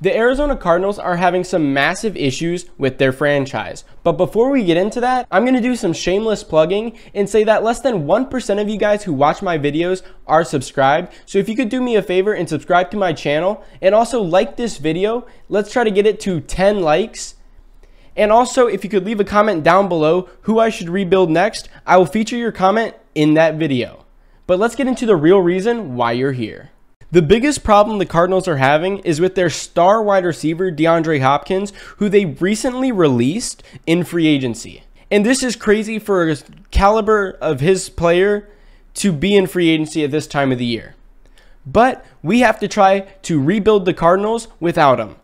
The Arizona Cardinals are having some massive issues with their franchise. But before we get into that, I'm going to do some shameless plugging and say that less than 1% of you guys who watch my videos are subscribed. So if you could do me a favor and subscribe to my channel and also like this video, let's try to get it to 10 likes. And also, if you could leave a comment down below who I should rebuild next, I will feature your comment in that video. But let's get into the real reason why you're here. The biggest problem the Cardinals are having is with their star wide receiver, Deandre Hopkins, who they recently released in free agency. And this is crazy for a caliber of his player to be in free agency at this time of the year. But we have to try to rebuild the Cardinals without him.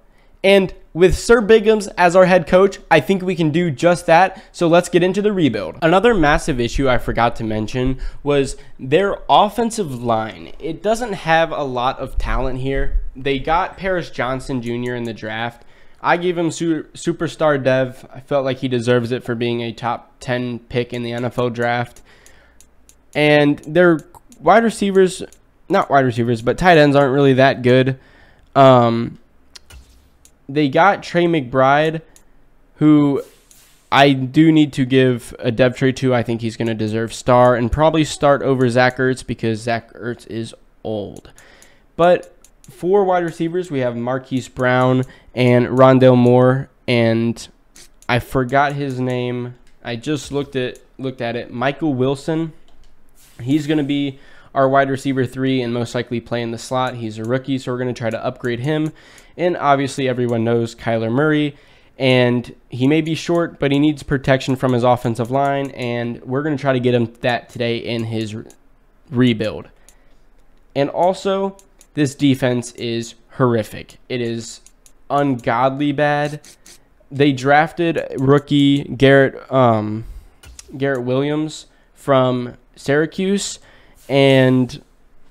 And with Sir Bigums as our head coach, I think we can do just that. So let's get into the rebuild. Another massive issue I forgot to mention was their offensive line. It doesn't have a lot of talent here. They got Paris Johnson Jr. in the draft. I gave him superstar dev. I felt like he deserves it for being a top 10 pick in the NFL draft. And their wide receivers, not wide receivers, but tight ends aren't really that good. They got Trey McBride, who I do need to give a dev trade to. I think he's going to deserve star and probably start over Zach Ertz because Zach Ertz is old. But for wide receivers, we have Marquise Brown and Rondale Moore, and I forgot his name. I just looked at it. Michael Wilson. He's going to be our wide receiver 3 and most likely play in the slot. He's a rookie, so we're going to try to upgrade him. And obviously everyone knows Kyler Murray, and he may be short, but he needs protection from his offensive line, and we're going to try to get him that today in his rebuild. And also, this defense is horrific. It is ungodly bad. They drafted rookie Garrett Williams from Syracuse, and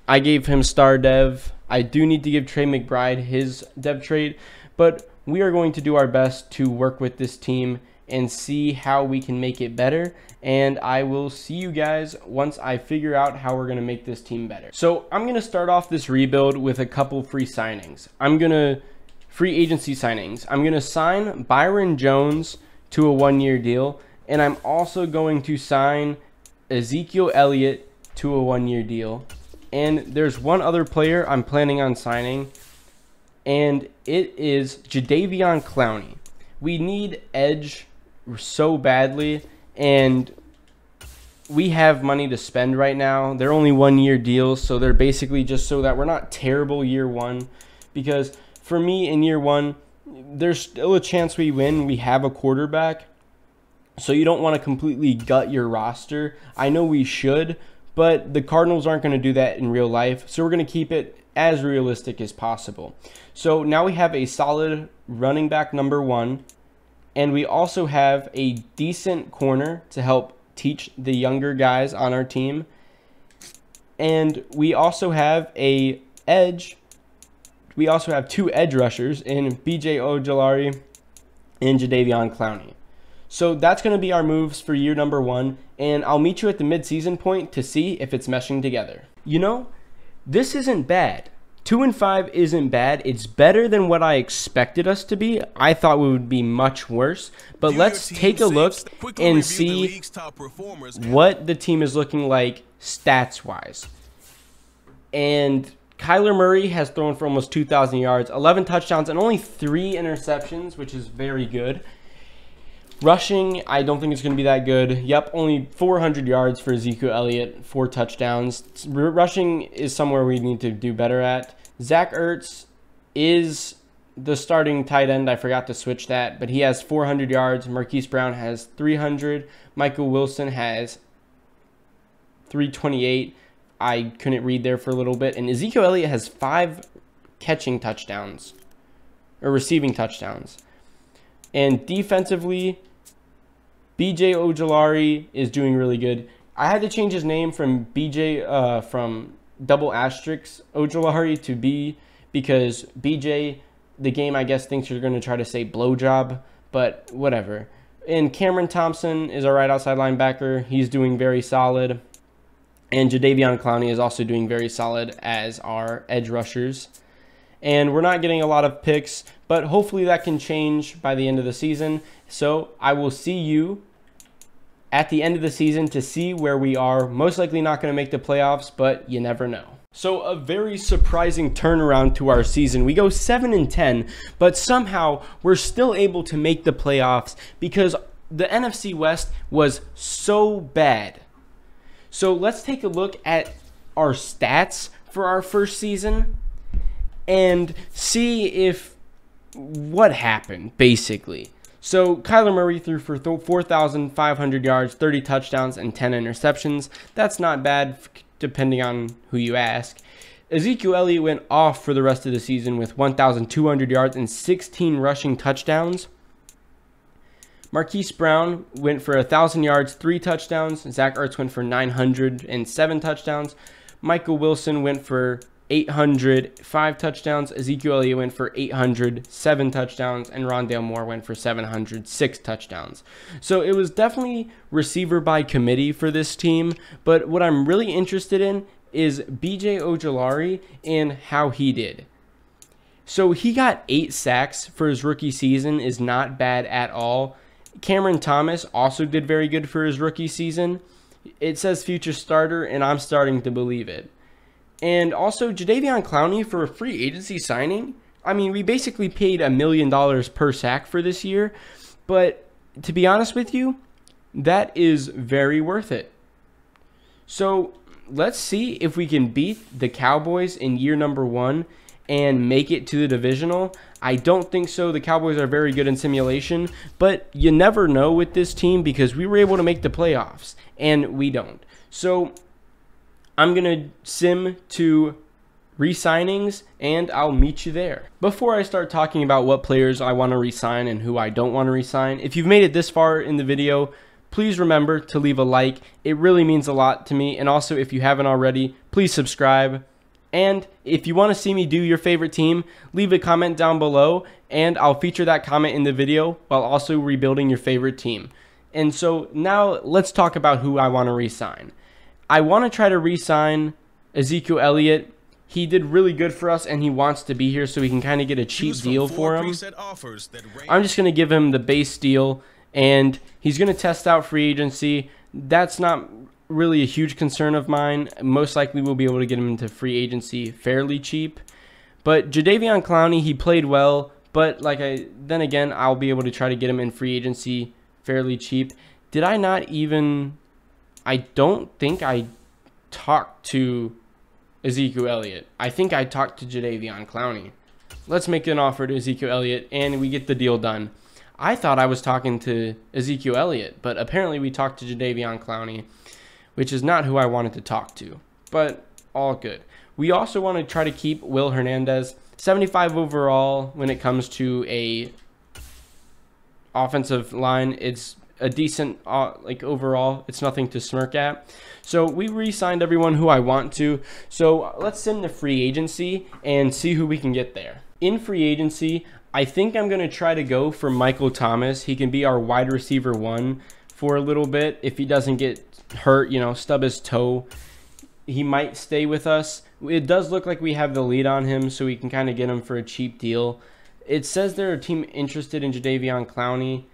I gave him star dev. I do need to give Trey McBride his dev trade, but we are going to do our best to work with this team and see how we can make it better. And I will see you guys once I figure out how we're going to make this team better. So I'm going to start off this rebuild with a couple free signings. Free agency signings. I'm going to sign Byron Jones to a 1-year deal, and I'm also going to sign Ezekiel Elliott to a 1-year deal. And there's one other player I'm planning on signing, and it is Jadeveon Clowney. We need edge so badly, and we have money to spend right now. They're only 1-year deals, so they're basically just so that we're not terrible year one. Because for me, in year one, there's still a chance we win. We have a quarterback, so you don't want to completely gut your roster. I know we should, but the Cardinals aren't going to do that in real life, so we're going to keep it as realistic as possible. So now we have a solid running back number 1, and we also have a decent corner to help teach the younger guys on our team. And we also have a edge. We also have 2 edge rushers in B.J. Ojulari and Jadeveon Clowney. So that's going to be our moves for year number 1, and I'll meet you at the mid-season point to see if it's meshing together. You know, this isn't bad. 2-5 isn't bad. It's better than what I expected us to be. I thought we would be much worse, but let's take a look and see what the team is looking like stats-wise. And Kyler Murray has thrown for almost 2,000 yards, 11 touchdowns, and only 3 interceptions, which is very good. Rushing, I don't think it's going to be that good. Yep, only 400 yards for Ezekiel Elliott, 4 touchdowns. Rushing is somewhere we need to do better at. Zach Ertz is the starting tight end. I forgot to switch that, but he has 400 yards. Marquise Brown has 300. Michael Wilson has 328. I couldn't read there for a little bit. And Ezekiel Elliott has 5 catching touchdowns, or receiving touchdowns. And defensively, B.J. Ojulari is doing really good. I had to change his name from from double asterisk Ojulari to B, because B.J., the game, I guess, thinks you're going to try to say blowjob, but whatever. And Cameron Thompson is our right outside linebacker. He's doing very solid. And Jadeveon Clowney is also doing very solid as our edge rushers. and we're not getting a lot of picks, but hopefully that can change by the end of the season. So I will see you at the end of the season to see where we are. Most likely not going to make the playoffs, but you never know. So a very surprising turnaround to our season. We go 7-10, but somehow we're still able to make the playoffs because the NFC West was so bad. So let's take a look at our stats for our first season and see if what happened, basically. So Kyler Murray threw for 4,500 yards, 30 touchdowns, and 10 interceptions. That's not bad, depending on who you ask. Ezekiel Elliott went off for the rest of the season with 1,200 yards and 16 rushing touchdowns. Marquise Brown went for 1,000 yards, 3 touchdowns. Zach Ertz went for 907 touchdowns. Michael Wilson went for 805 touchdowns. Ezekiel Elliott went for 807 touchdowns. And Rondale Moore went for 706 touchdowns. So it was definitely receiver by committee for this team. But what I'm really interested in is BJ Ojulari and how he did. So he got 8 sacks for his rookie season, is not bad at all. Cameron Thomas also did very good for his rookie season. It says future starter, and I'm starting to believe it. And also, Jadeveon Clowney for a free agency signing. I mean, we basically paid $1 million per sack for this year. But to be honest with you, that is very worth it. So let's see if we can beat the Cowboys in year number 1 and make it to the divisional. I don't think so. The Cowboys are very good in simulation, but you never know with this team because we were able to make the playoffs and we don't. So I'm going to sim to re-signings and I'll meet you there. Before I start talking about what players I want to re-sign and who I don't want to re-sign, if you've made it this far in the video, please remember to leave a like. It really means a lot to me. And also, if you haven't already, please subscribe. And if you want to see me do your favorite team, leave a comment down below and I'll feature that comment in the video while also rebuilding your favorite team. And so now let's talk about who I want to re-sign. I want to try to re-sign Ezekiel Elliott. He did really good for us and he wants to be here so we can kind of get a cheap deal for him. I'm just going to give him the base deal and he's going to test out free agency. That's not really a huge concern of mine. Most likely we'll be able to get him into free agency fairly cheap. But Jadeveon Clowney, he played well, but then again, I'll be able to try to get him in free agency fairly cheap. Did I not even... I don't think I talked to Ezekiel Elliott. I think I talked to Jadeveon Clowney. Let's make an offer to Ezekiel Elliott and we get the deal done. I thought I was talking to Ezekiel Elliott, but apparently we talked to Jadeveon Clowney, which is not who I wanted to talk to, but all good. We also want to try to keep Will Hernandez, 75 overall when it comes to a offensive line. It's a decent, overall, it's nothing to smirk at. So we re-signed everyone who I want to. So let's send the free agency and see who we can get there. In free agency, I think I'm going to try to go for Michael Thomas. He can be our wide receiver 1 for a little bit. If he doesn't get hurt, stub his toe, he might stay with us. It does look like we have the lead on him, so we can kind of get him for a cheap deal. It says there's a team interested in Jadeveon Clowney.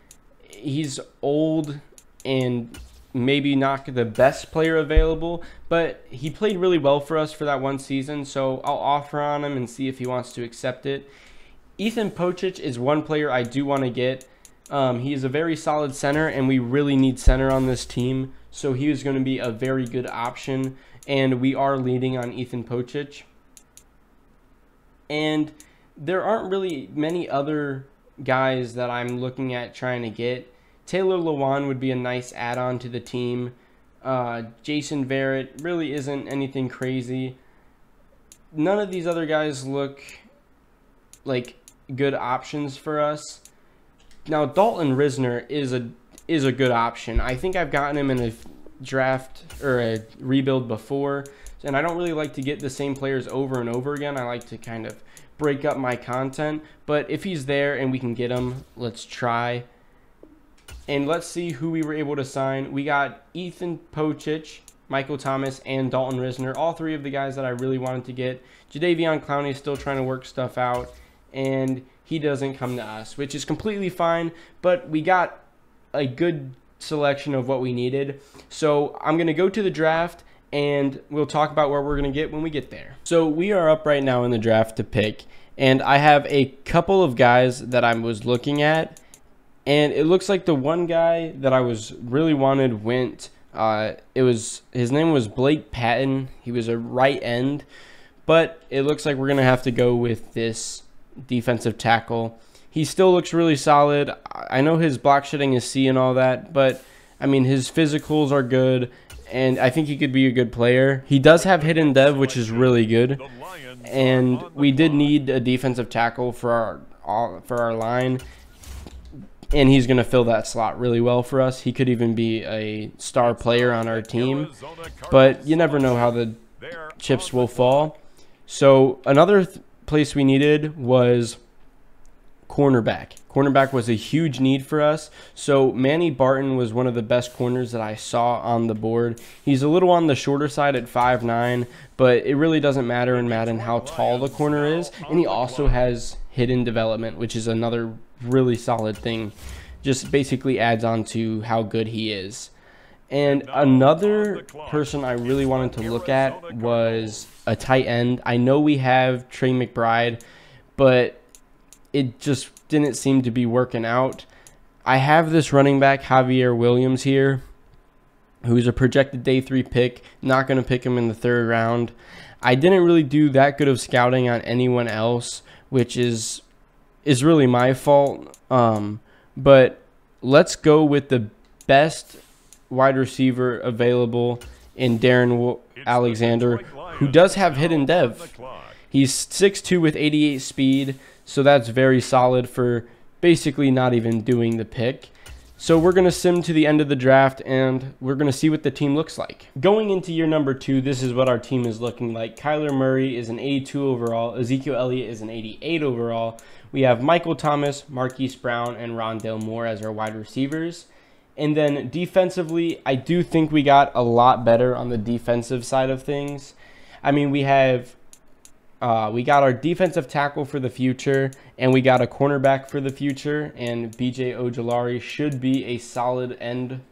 He's old and maybe not the best player available, but he played really well for us for that one season, so I'll offer on him and see if he wants to accept it. Ethan Pocic is one player I do want to get. He is a very solid center, and we really need center on this team. So he is going to be a very good option, and we are leading on Ethan Pocic. And there aren't really many other guys that I'm looking at trying to get. Taylor Lewan would be a nice add-on to the team. Jason Verrett really isn't anything crazy. None of these other guys look like good options for us. Now, Dalton Risner is a good option. I think I've gotten him in a draft or a rebuild before, and I don't really like to get the same players over and over again. I like to kind of break up my content, but if he's there and we can get him, let's try. And let's see who we were able to sign. We got Ethan Pocic Michael Thomas, and Dalton Risner, all three of the guys that I really wanted to get. Jadeveon Clowney is still trying to work stuff out, and he doesn't come to us, which is completely fine, but we got a good selection of what we needed. So I'm going to go to the draft, and we'll talk about where we're going to get when we get there. So we are up right now in the draft to pick, and I have a couple of guys that I was looking at, and it looks like the one guy that I was really wanted went. His name was Blake Peighton. He was a right end, but it looks like we're going to have to go with this defensive tackle. He still looks really solid. I know his block shedding is C and all that, but I mean, his physicals are good, and I think he could be a good player. He does have hidden dev, which is really good, and we did need a defensive tackle for our line, and he's going to fill that slot really well for us. He could even be a star player on our team, but you never know how the chips will fall. So another place we needed was cornerback. Cornerback was a huge need for us. So Manny Barton was one of the best corners that I saw on the board. He's a little on the shorter side at 5'9", but it really doesn't matter in Madden how tall the corner is. And he also has hidden development, which is another really solid thing. Just basically adds on to how good he is. And another person I really wanted to look at was a tight end. I know we have Trey McBride, but it just didn't seem to be working out. I have this running back, Javier Williams here, who's a projected day 3 pick. Not going to pick him in the 3rd round. I didn't really do that good of scouting on anyone else, which is really my fault. But let's go with the best wide receiver available in Darren Alexander, who does have hidden dev. He's 6'2" with 88 speed, so that's very solid for basically not even doing the pick. So we're going to sim to the end of the draft, and we're going to see what the team looks like. Going into year number 2, this is what our team is looking like. Kyler Murray is an 82 overall. Ezekiel Elliott is an 88 overall. We have Michael Thomas, Marquise Brown, and Rondale Moore as our wide receivers. And then defensively, I do think we got a lot better on the defensive side of things. I mean, we got our defensive tackle for the future, and we got a cornerback for the future, and B.J. Ojulari should be a solid end.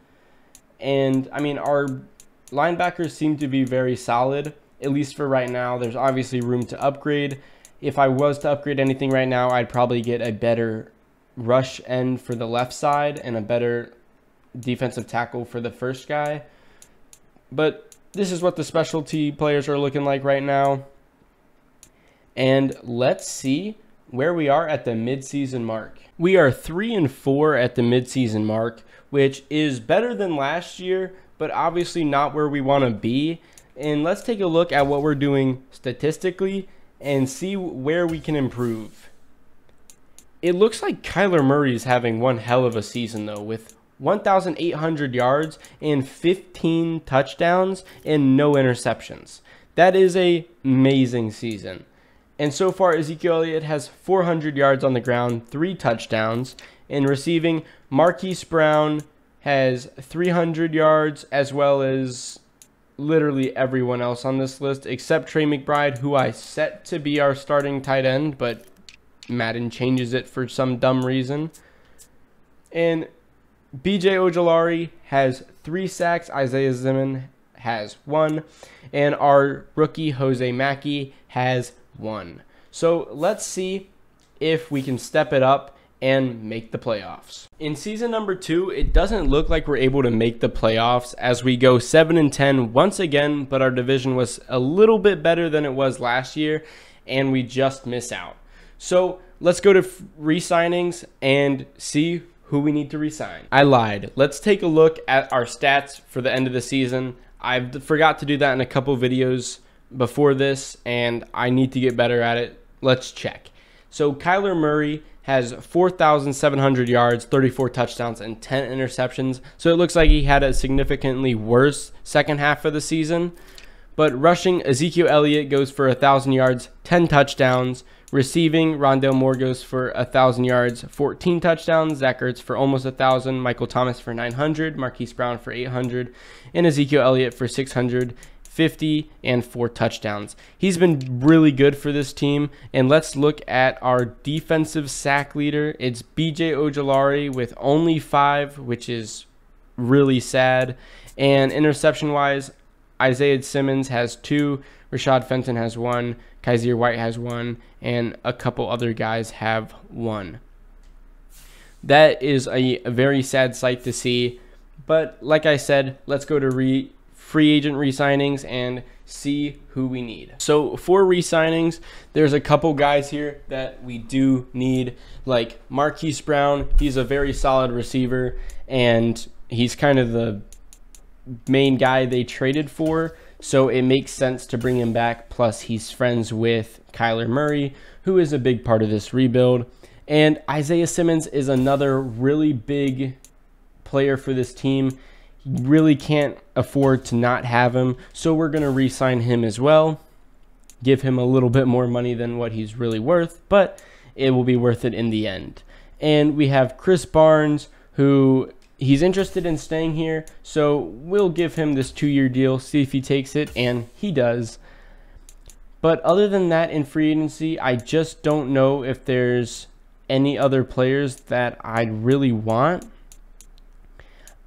And, I mean, our linebackers seem to be very solid, at least for right now. There's obviously room to upgrade. If I was to upgrade anything right now, I'd probably get a better rush end for the left side and a better defensive tackle for the first guy. But this is what the specialty players are looking like right now. And let's see where we are at the midseason mark. We are 3-4 at the midseason mark, which is better than last year, but obviously not where we want to be. And let's take a look at what we're doing statistically and see where we can improve. It looks like Kyler Murray is having one hell of a season, though, with 1,800 yards and 15 touchdowns and no interceptions. That is an amazing season. And so far, Ezekiel Elliott has 400 yards on the ground, 3 touchdowns. In receiving, Marquise Brown has 300 yards, as well as literally everyone else on this list, except Trey McBride, who I set to be our starting tight end, but Madden changes it for some dumb reason. And B.J. Ojulari has 3 sacks. Isaiah Zimmon has 1. And our rookie, Jose Mackey, has 1. So let's see if we can step it up and make the playoffs. In season number 2, it doesn't look like we're able to make the playoffs as we go 7-10 once again, but our division was a little bit better than it was last year, and we just miss out. So let's go to re-signings and see who we need to re-sign. I lied. Let's take a look at our stats for the end of the season. I forgot to do that in a couple videos before this, and I need to get better at it. Let's check. So Kyler Murray has 4,700 yards, 34 touchdowns, and 10 interceptions. So it looks like he had a significantly worse second half of the season. But rushing, Ezekiel Elliott goes for 1,000 yards, 10 touchdowns. Receiving, Rondale Moore goes for 1,000 yards, 14 touchdowns. Zach Ertz for almost 1,000. Michael Thomas for 900. Marquise Brown for 800. And Ezekiel Elliott for 650 and 4 touchdowns. He's been really good for this team. And let's look at our defensive sack leader. It's BJ Ojulari with only 5, which is really sad. And interception-wise, Isaiah Simmons has 2. Rashad Fenton has 1. Kaiser White has 1, and a couple other guys have 1. That is a very sad sight to see, but like I said, let's go to free agent re-signings and see who we need. So for re-signings, there's a couple guys here that we do need, like Marquise Brown. He's a very solid receiver, and he's kind of the main guy they traded for. So it makes sense to bring him back. Plus, he's friends with Kyler Murray, who is a big part of this rebuild. And Isaiah Simmons is another really big player for this team. He really can't afford to not have him. So we're going to re-sign him as well. Give him a little bit more money than what he's really worth, but it will be worth it in the end. And we have Chris Barnes, who... he's interested in staying here, so we'll give him this 2-year deal, see if he takes it, and he does. But other than that, in free agency, I just don't know if there's any other players that I'd really want.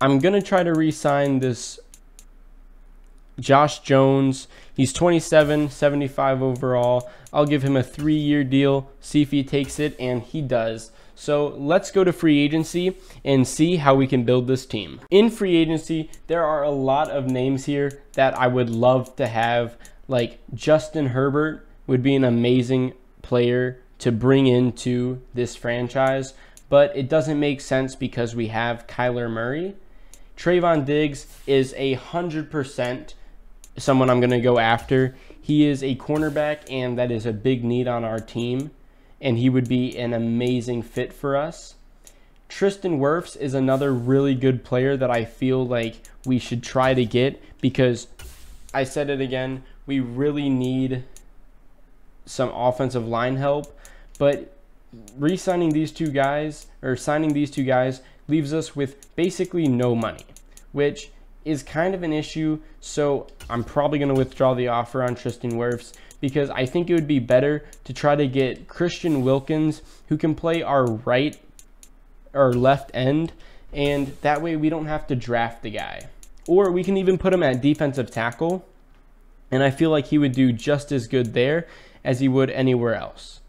I'm going to try to re-sign this Josh Jones. He's 27, 75 overall. I'll give him a 3-year deal, see if he takes it, and he does. So let's go to free agency and see how we can build this team. In free agency, there are a lot of names here that I would love to have. Like Justin Herbert would be an amazing player to bring into this franchise, but it doesn't make sense because we have Kyler Murray. Trayvon Diggs is 100% someone I'm going to go after. He is a cornerback, and that is a big need on our team, and he would be an amazing fit for us. Tristan Wirfs is another really good player that I feel like we should try to get, because I said it again, we really need some offensive line help, but re-signing these two guys, or signing these two guys, leaves us with basically no money, which is kind of an issue. So I'm probably going to withdraw the offer on Tristan Wirfs, because I think it would be better to try to get Christian Wilkins, who can play our right or left end, and that way we don't have to draft the guy. Or we can even put him at defensive tackle, and I feel like he would do just as good there as he would anywhere else.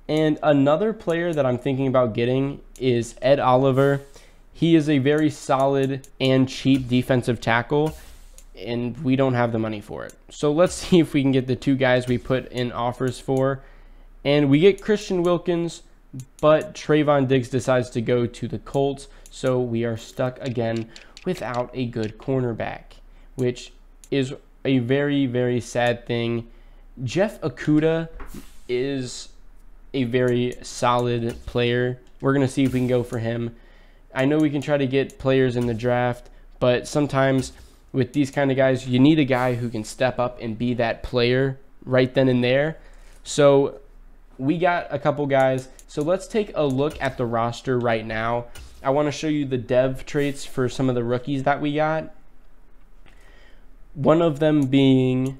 And another player that I'm thinking about getting is Ed Oliver. He is a very solid and cheap defensive tackle, and we don't have the money for it. So let's see if we can get the two guys we put in offers for. And we get Christian Wilkins, but Trayvon Diggs decides to go to the Colts, so we are stuck again without a good cornerback, which is a very, very sad thing. Jeff Okudah is a very solid player. We're going to see if we can go for him. I know we can try to get players in the draft, but sometimes with these kind of guys, you need a guy who can step up and be that player right then and there. So we got a couple guys. So let's take a look at the roster right now. I want to show you the dev traits for some of the rookies that we got. One of them being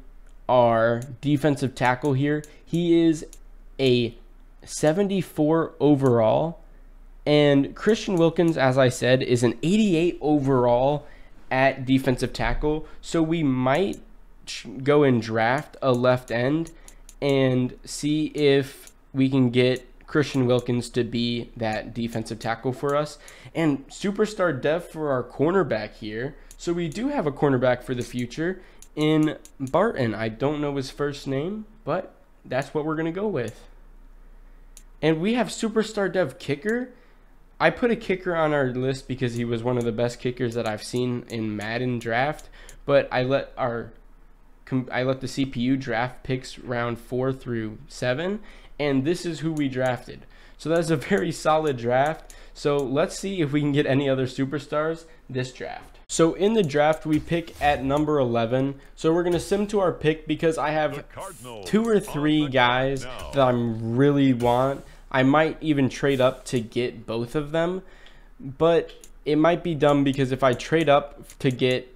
our defensive tackle here. He is a 74 overall. And Christian Wilkins, as I said, is an 88 overall at defensive tackle. So we might go and draft a left end and see if we can get Christian Wilkins to be that defensive tackle for us. And superstar dev for our cornerback here. So we do have a cornerback for the future in Barton. I don't know his first name, but that's what we're going to go with. And we have superstar dev kicker. I put a kicker on our list because he was one of the best kickers that I've seen in Madden draft, but I let the CPU draft picks round 4 through 7, and this is who we drafted. So that's a very solid draft. So let's see if we can get any other superstars this draft. So in the draft, we pick at number 11. So we're going to sim to our pick because I have 2 or 3 guys that I really want. I might even trade up to get both of them, but it might be dumb because if I trade up to get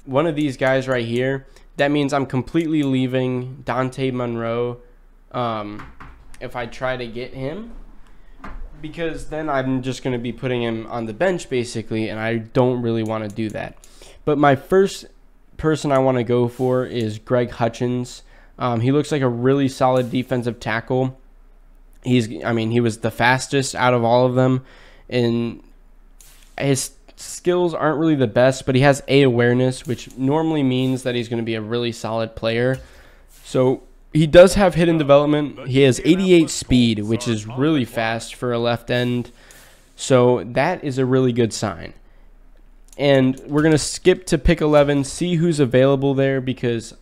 one of these guys right here, that means I'm completely leaving Dante Monroe if I try to get him, because then I'm just going to be putting him on the bench basically, and I don't really want to do that. But my first person I want to go for is Greg Hutchins. He looks like a really solid defensive tackle. He was the fastest out of all of them, and his skills aren't really the best, but he has A awareness, which normally means that he's going to be a really solid player. So he does have hidden development. He has 88 speed, which is really fast for a left end. So that is a really good sign. And we're going to skip to pick 11, see who's available there, because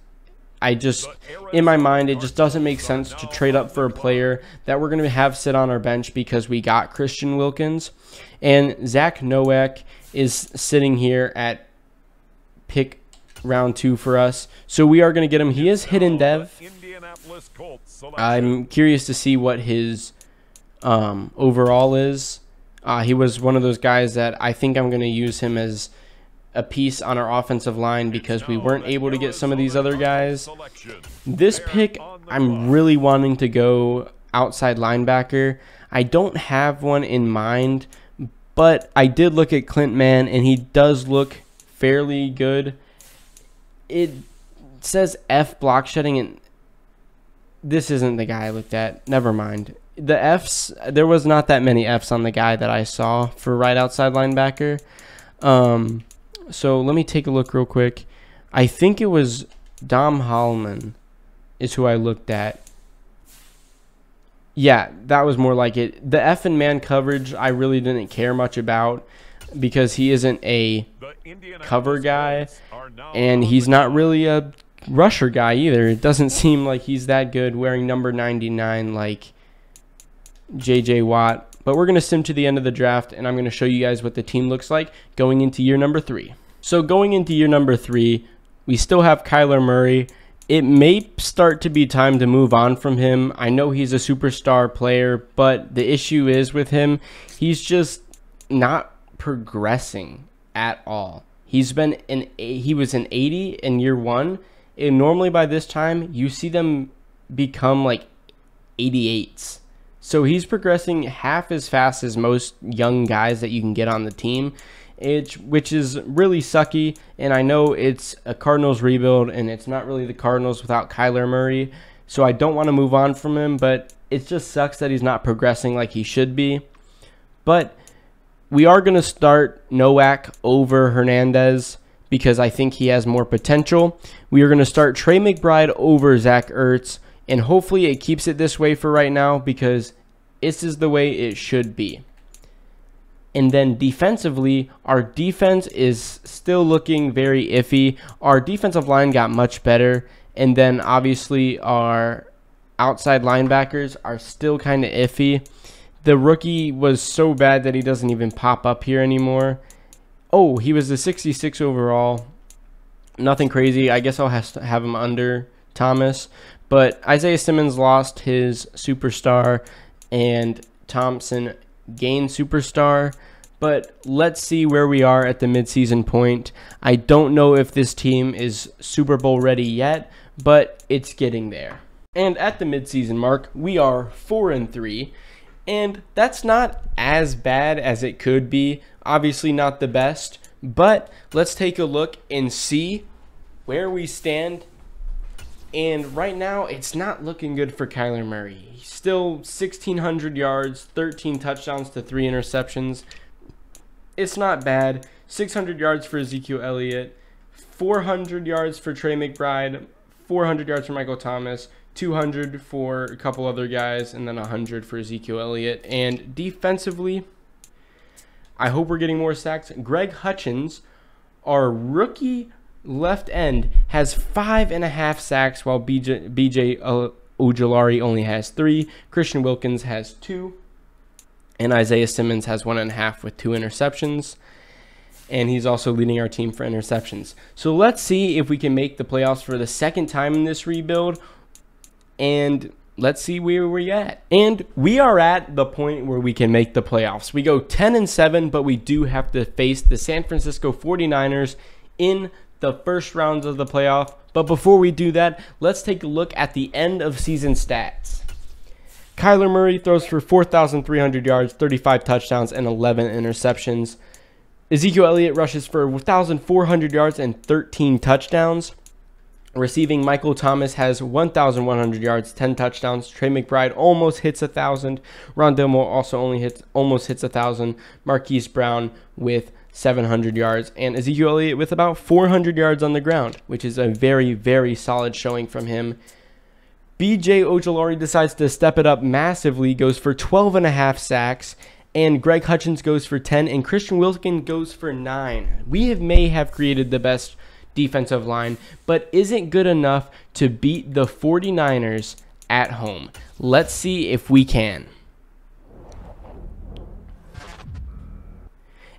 in my mind, it just doesn't make sense to trade up for a player that we're going to have sit on our bench because we got Christian Wilkins. And Zach Nowak is sitting here at pick round 2 for us. So we are going to get him. He is hidden dev. I'm curious to see what his overall is. He was one of those guys that I think I'm going to use him as a piece on our offensive line because we weren't able to get some of these other guys. This pick, I'm really wanting to go outside linebacker. I don't have one in mind, but I did look at Clint Mann, and he does look fairly good. It says F block shedding, and this isn't the guy I looked at. Never mind. The Fs, there was not that many Fs on the guy that I saw for right outside linebacker. So let me take a look real quick. I think it was Dom Hallman is who I looked at. Yeah, that was more like it. The F and man coverage I really didn't care much about because he isn't a cover guy, and he's not really a rusher guy either. It doesn't seem like he's that good wearing number 99 like J.J. Watt. But we're going to sim to the end of the draft, and I'm going to show you guys what the team looks like going into year number 3. So going into year number 3, we still have Kyler Murray. It may start to be time to move on from him. I know he's a superstar player, but the issue is with him, he's just not progressing at all. He was an 80 in year 1, and normally by this time, you see them become like 88s. So he's progressing half as fast as most young guys that you can get on the team, which is really sucky. And I know it's a Cardinals rebuild, and it's not really the Cardinals without Kyler Murray. So I don't want to move on from him, but it just sucks that he's not progressing like he should be. But we are going to start Nowak over Hernandez because I think he has more potential. We are going to start Trey McBride over Zach Ertz. And hopefully it keeps it this way for right now because this is the way it should be. And then defensively, our defense is still looking very iffy. Our defensive line got much better. And then obviously our outside linebackers are still kind of iffy. The rookie was so bad that he doesn't even pop up here anymore. Oh, he was the 66 overall. Nothing crazy. I guess I'll have to have him under Thomas. But Isaiah Simmons lost his superstar, and Thompson gained superstar. But let's see where we are at the midseason point. I don't know if this team is Super Bowl ready yet, but it's getting there. And at the midseason mark, we are 4-3, and that's not as bad as it could be. Obviously not the best, but let's take a look and see where we stand. And right now, it's not looking good for Kyler Murray. He's still 1,600 yards, 13 touchdowns to 3 interceptions. It's not bad. 600 yards for Ezekiel Elliott, 400 yards for Trey McBride, 400 yards for Michael Thomas, 200 for a couple other guys, and then 100 for Ezekiel Elliott. And defensively, I hope we're getting more sacks. Greg Hutchins, our rookie left end, has 5.5 sacks, while BJ Ojulari only has 3. Christian Wilkins has 2. And Isaiah Simmons has 1.5 with 2 interceptions. and he's also leading our team for interceptions. So let's see if we can make the playoffs for the second time in this rebuild, and let's see where we're at. And we are at the point where we can make the playoffs. We go 10-7, but we do have to face the San Francisco 49ers in the first rounds of the playoff. But before we do that, let's take a look at the end of season stats. Kyler Murray throws for 4,300 yards, 35 touchdowns, and 11 interceptions. Ezekiel Elliott rushes for 1,400 yards and 13 touchdowns. Receiving, Michael Thomas has 1,100 yards, 10 touchdowns. Trey McBride almost hits 1,000. Rondale Moore also almost hits 1,000. Marquise Brown with 700 yards, and Ezekiel Elliott with about 400 yards on the ground, which is a very, very solid showing from him. BJ Ojolari decides to step it up massively, goes for 12.5 sacks, and Greg Hutchins goes for 10, and Christian Wilkins goes for 9. We may have created the best defensive line, but isn't good enough to beat the 49ers at home. Let's see if we can.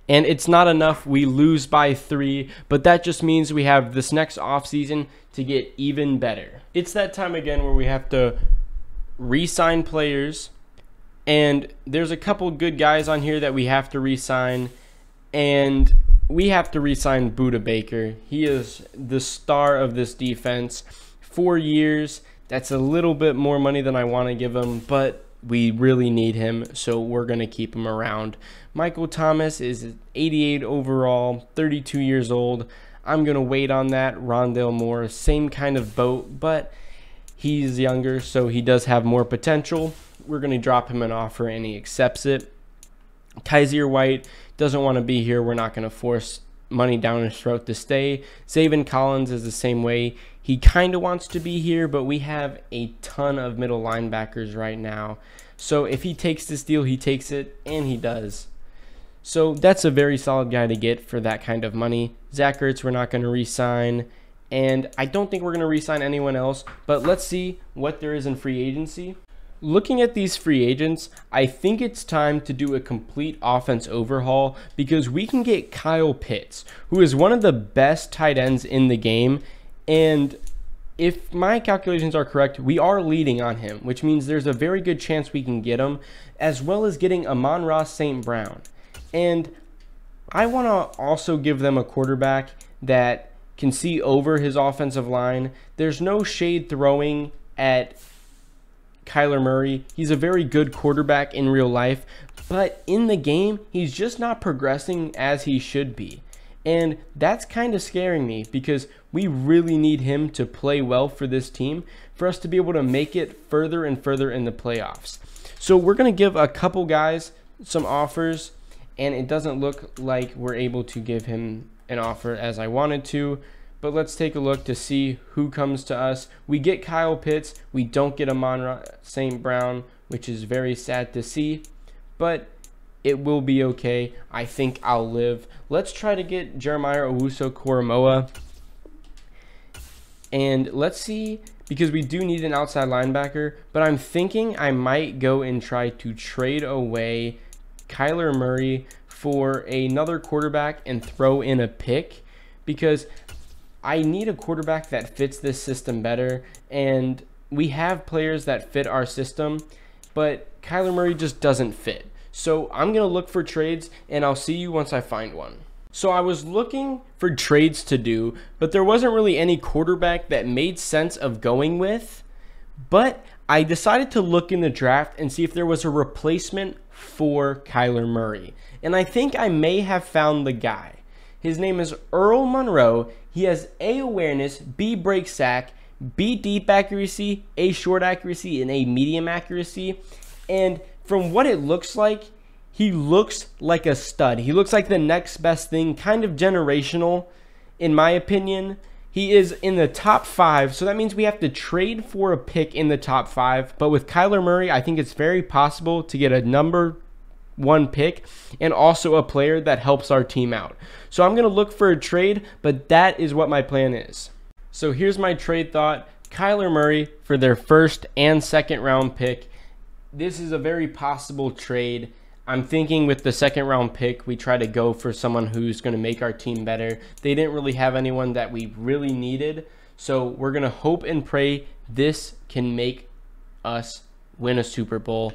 And it's not enough. We lose by 3, but that just means we have this next offseason to get even better. It's that time again where we have to re-sign players, and there's a couple good guys on here that we have to re-sign, and we have to re-sign Budda Baker. He is the star of this defense. 4 years, that's a little bit more money than I want to give him, but we really need him, so we're going to keep him around. Michael Thomas is 88 overall, 32 years old. I'm going to wait on that. Rondale Moore, same kind of boat, but he's younger, so he does have more potential. We're going to drop him an offer, and he accepts it. Kaiser White doesn't want to be here. We're not going to force money down his throat to stay. Zaven Collins is the same way. He kind of wants to be here, but we have a ton of middle linebackers right now. So if he takes this deal, he takes it, and he does. So that's a very solid guy to get for that kind of money. Zach Ertz, we're not going to re-sign, and I don't think we're going to re-sign anyone else, but let's see what there is in free agency. Looking at these free agents, I think it's time to do a complete offense overhaul because we can get Kyle Pitts, who is one of the best tight ends in the game, and if my calculations are correct, we are leading on him, which means there's a very good chance we can get him, as well as getting Amon-Ra St. Brown. And I want to also give them a quarterback that can see over his offensive line. There's no shade throwing at Kyler Murray. He's a very good quarterback in real life, but in the game, he's just not progressing as he should be. And that's kind of scaring me because we really need him to play well for this team for us to be able to make it further and further in the playoffs. So we're going to give a couple guys some offers, and it doesn't look like we're able to give him an offer as I wanted to. But let's take a look to see who comes to us. We get Kyle Pitts. We don't get Amon-Ra St. Brown, which is very sad to see. But it will be okay. I think I'll live. Let's try to get Jeremiah Owusu-Koramoah. And let's see, because we do need an outside linebacker. But I'm thinking I might go and try to trade away Kyler Murray for another quarterback and throw in a pick, because I need a quarterback that fits this system better, and we have players that fit our system, but Kyler Murray just doesn't fit. So I'm going to look for trades, and I'll see you once I find one. So I was looking for trades to do, but there wasn't really any quarterback that made sense of going with, but I decided to look in the draft and see if there was a replacement for Kyler Murray. And I think I may have found the guy. His name is Earl Monroe. He has A, awareness, B, break sack, B, deep accuracy, A, short accuracy, and A, medium accuracy. And from what it looks like, he looks like a stud. He looks like the next best thing, kind of generational, in my opinion. He is in the top 5, so that means we have to trade for a pick in the top 5. But with Kyler Murray, I think it's very possible to get a number 1 pick and also a player that helps our team out. So I'm going to look for a trade, but that is what my plan is. So here's my trade thought. Kyler Murray for their first and second round pick. This is a very possible trade. I'm thinking with the second round pick, we try to go for someone who's going to make our team better. They didn't really have anyone that we really needed. So we're going to hope and pray this can make us win a Super Bowl.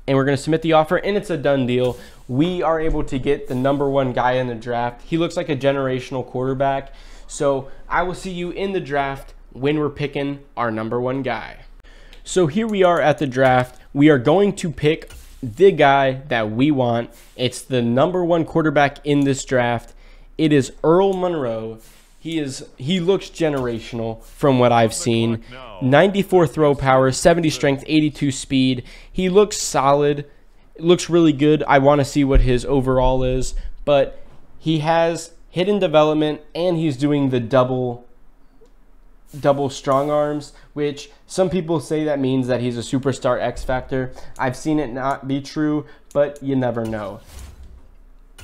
And we're going to submit the offer, and it's a done deal. We are able to get the #1 guy in the draft. He looks like a generational quarterback. So I will see you in the draft when we're picking our #1 guy. So here we are at the draft. We are going to pick the guy that we want. It's the #1 quarterback in this draft. It is Earl Monroe. He looks generational from what I've seen. 94 throw power, 70 strength, 82 speed. He looks solid. It looks really good. I want to see what his overall is, but he has hidden development, and he's doing the double strong arms, which some people say that means that he's a superstar X factor. I've seen it not be true, but you never know.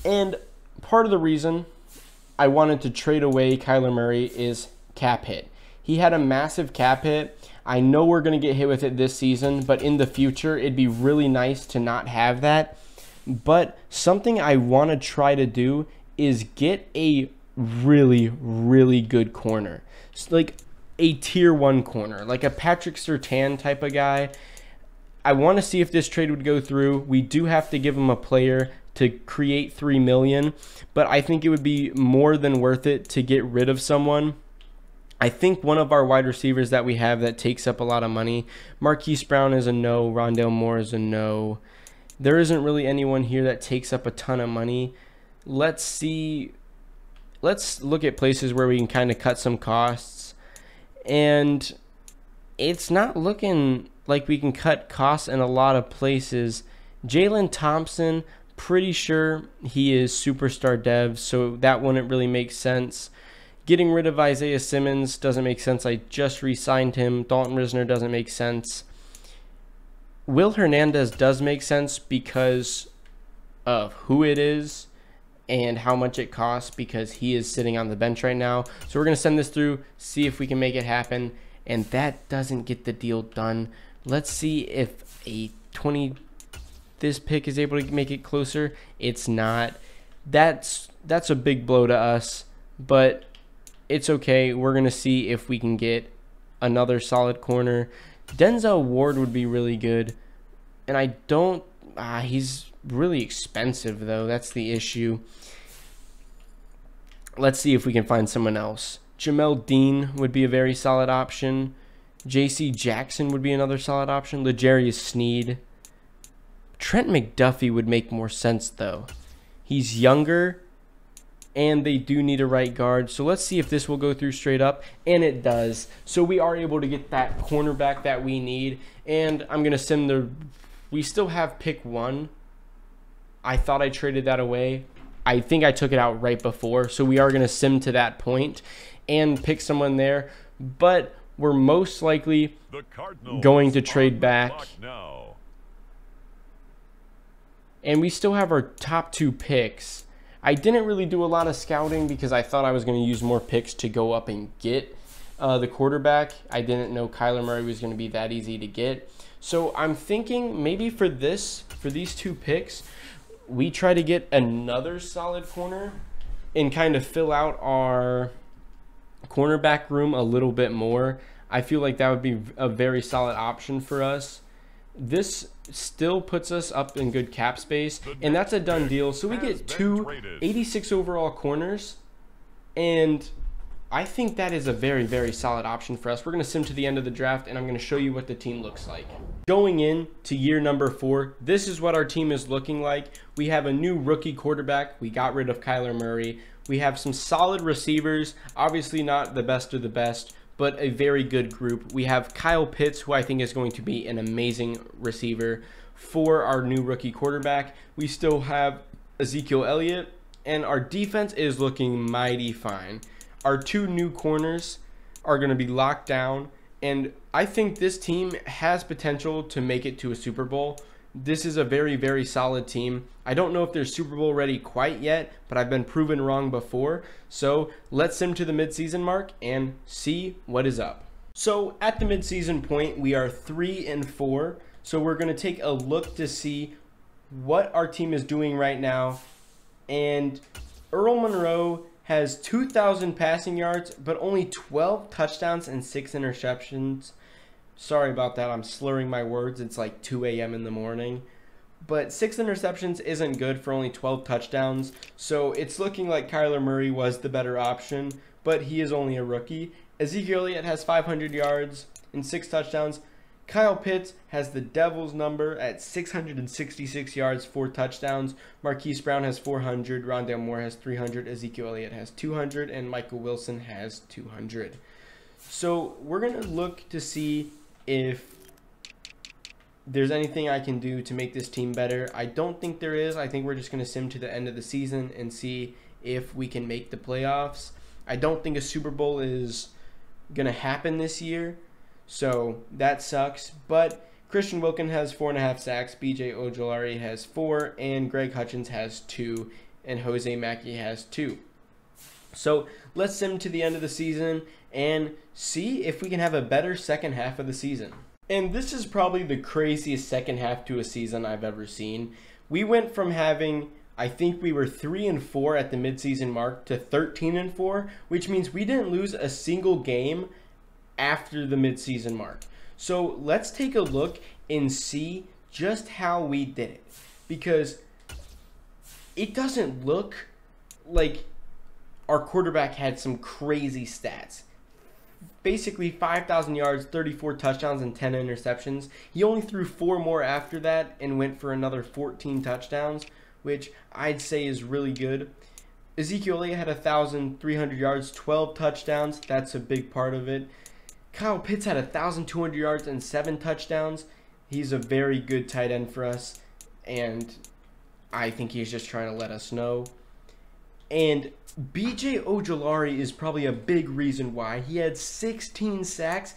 And part of the reason I wanted to trade away Kyler Murray is cap hit. He had a massive cap hit. I know we're going to get hit with it this season, but in the future, it'd be really nice to not have that. But something I want to try to do is get a really, really good corner. It's like a tier 1 corner, like a Patrick Surtain type of guy. I want to see if this trade would go through. We do have to give him a player to create $3 million, but I think it would be more than worth it to get rid of someone. I think one of our wide receivers that we have that takes up a lot of money, Marquise Brown is a no, Rondale Moore is a no. There isn't really anyone here that takes up a ton of money. Let's see. Let's look at places where we can kind of cut some costs. And it's not looking like we can cut costs in a lot of places. Jalen Thompson, pretty sure he is superstar dev, so that wouldn't really make sense. Getting rid of Isaiah Simmons doesn't make sense. I just re-signed him. Dalton Risner doesn't make sense. Will Hernandez does make sense because of who it is and how much it costs, because he is sitting on the bench right now. So we're going to send this through, see if we can make it happen, and that doesn't get the deal done. Let's see if this pick is able to make it closer. It's not. That's a big blow to us, but it's okay. We're going to see if we can get another solid corner. Denzel Ward would be really good, and I don't he's really expensive though. That's the issue. Let's see if we can find someone else. Jamel Dean would be a very solid option. J.C. Jackson would be another solid option. L'Jarius Sneed. Trent McDuffie would make more sense though. He's younger, and they do need a right guard. So let's see if this will go through straight up, and it does. So we are able to get that cornerback that we need, and I'm going to send we still have pick 1. I thought I traded that away. I think I took it out right before, so we are going to sim to that point and pick someone there, but we're most likely going to trade back. And we still have our top 2 picks. I didn't really do a lot of scouting because I thought I was going to use more picks to go up and get the quarterback. I didn't know Kyler Murray was going to be that easy to get. So I'm thinking maybe for these 2 picks, we try to get another solid corner and kind of fill out our cornerback room a little bit more. I feel like that would be a very solid option for us. This still puts us up in good cap space, and that's a done deal. So we get 2 86 overall corners, and I think that is a very, very solid option for us. We're going to sim to the end of the draft, and I'm going to show you what the team looks like. Going in to year number 4, this is what our team is looking like. We have a new rookie quarterback. We got rid of Kyler Murray. We have some solid receivers, obviously not the best of the best, but a very good group. We have Kyle Pitts, who I think is going to be an amazing receiver for our new rookie quarterback. We still have Ezekiel Elliott, and our defense is looking mighty fine. Our 2 new corners are going to be locked down, and I think this team has potential to make it to a Super Bowl. This is a very, very solid team. I don't know if they're Super Bowl ready quite yet, but I've been proven wrong before. So let's sim to the midseason mark and see what is up. So at the midseason point, we are 3-4. So we're going to take a look to see what our team is doing right now. And Earl Monroe has 2,000 passing yards, but only 12 touchdowns and 6 interceptions. Sorry about that. I'm slurring my words. It's like 2 a.m. in the morning. But 6 interceptions isn't good for only 12 touchdowns. So it's looking like Kyler Murray was the better option, but he is only a rookie. Ezekiel Elliott has 500 yards and 6 touchdowns. Kyle Pitts has the Devil's number at 666 yards, 4 touchdowns. Marquise Brown has 400. Rondale Moore has 300. Ezekiel Elliott has 200. And Michael Wilson has 200. So we're going to look to see if there's anything I can do to make this team better. I don't think there is. I think we're just going to sim to the end of the season and see if we can make the playoffs. I don't think a Super Bowl is going to happen this year, so that sucks. But Christian Wilkins has 4.5 sacks, B.J. Ojulari has 4, and Greg Hutchins has 2, and Jose Mackey has 2. So let's sim to the end of the season and see if we can have a better second half of the season. And this is probably the craziest second half to a season I've ever seen. We went from having, I think we were 3-4 at the midseason mark to 13-4, which means we didn't lose a single game after the midseason mark. So let's take a look and see just how we did it, because it doesn't look like our quarterback had some crazy stats. Basically 5,000 yards, 34 touchdowns, and 10 interceptions. He only threw 4 more after that and went for another 14 touchdowns, which I'd say is really good. Ezekiel Elliott had 1,300 yards, 12 touchdowns. That's a big part of it. Kyle Pitts had 1,200 yards and 7 touchdowns. He's a very good tight end for us, and I think he's just trying to let us know. And B.J. Ojulari is probably a big reason why. He had 16 sacks.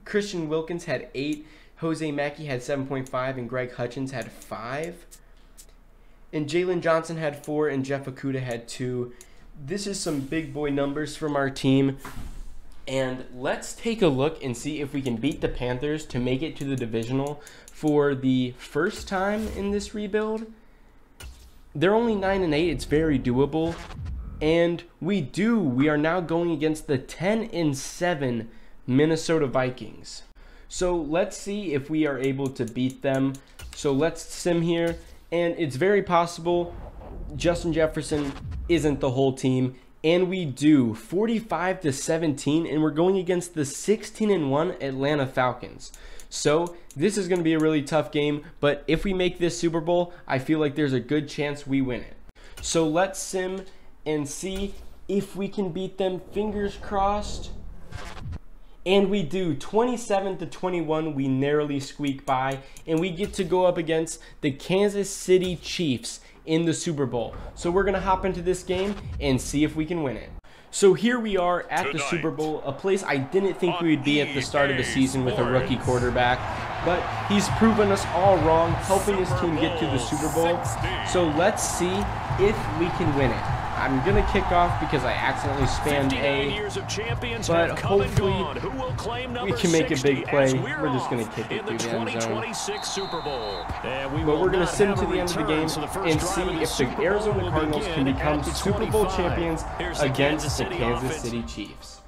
Christian Wilkins had 8. Jose Mackey had 7.5. And Greg Hutchins had 5. And Jalen Johnson had 4. And Jeff Okudah had 2. This is some big boy numbers from our team. And let's take a look and see if we can beat the Panthers to make it to the divisional for the first time in this rebuild. They're only 9-8. It's very doable. And we are now going against the 10-7 Minnesota Vikings. So let's see if we are able to beat them. So let's sim here. And it's very possible Justin Jefferson isn't the whole team. And we do 45-17. And we're going against the 16-1 Atlanta Falcons. So this is going to be a really tough game, but if we make this Super Bowl, I feel like there's a good chance we win it. So let's sim and see if we can beat them. Fingers crossed. And we do. 27-21, we narrowly squeak by, and we get to go up against the Kansas City Chiefs in the Super Bowl. So we're going to hop into this game and see if we can win it. So here we are at the Super Bowl, a place I didn't think we would be at the start of the season with a rookie quarterback, but he's proven us all wrong, helping his team get to the Super Bowl. So let's see if we can win it. I'm going to kick off because I accidentally spammed A, but hopefully we can make a big play. We're just going to kick it through the end zone. But we're going to sim to the end of the game and see if the Arizona Cardinals can become Super Bowl champions against the Kansas City Chiefs.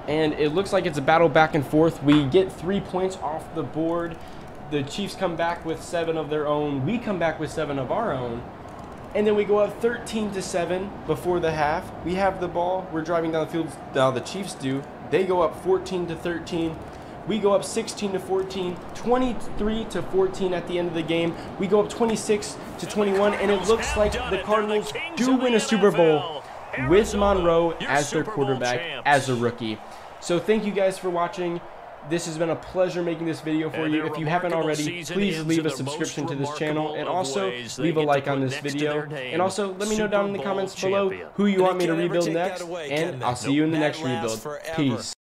And it looks like it's a battle back and forth. We get 3 points off the board. The Chiefs come back with 7 of their own. We come back with 7 of our own. And then we go up 13-7 before the half. We have the ball. We're driving down the field. Now the Chiefs do. They go up 14-13. We go up 16-14, 23-14 at the end of the game. We go up 26-21, and it looks like the Cardinals do win a Super Bowl with Monroe as their quarterback, as a rookie. So thank you guys for watching. This has been a pleasure making this video for you. If you haven't already, please leave a subscription to this channel, and also leave a like on this video. And also let me know down in the comments below who you want me to rebuild next, and I'll see you in the next rebuild. Peace.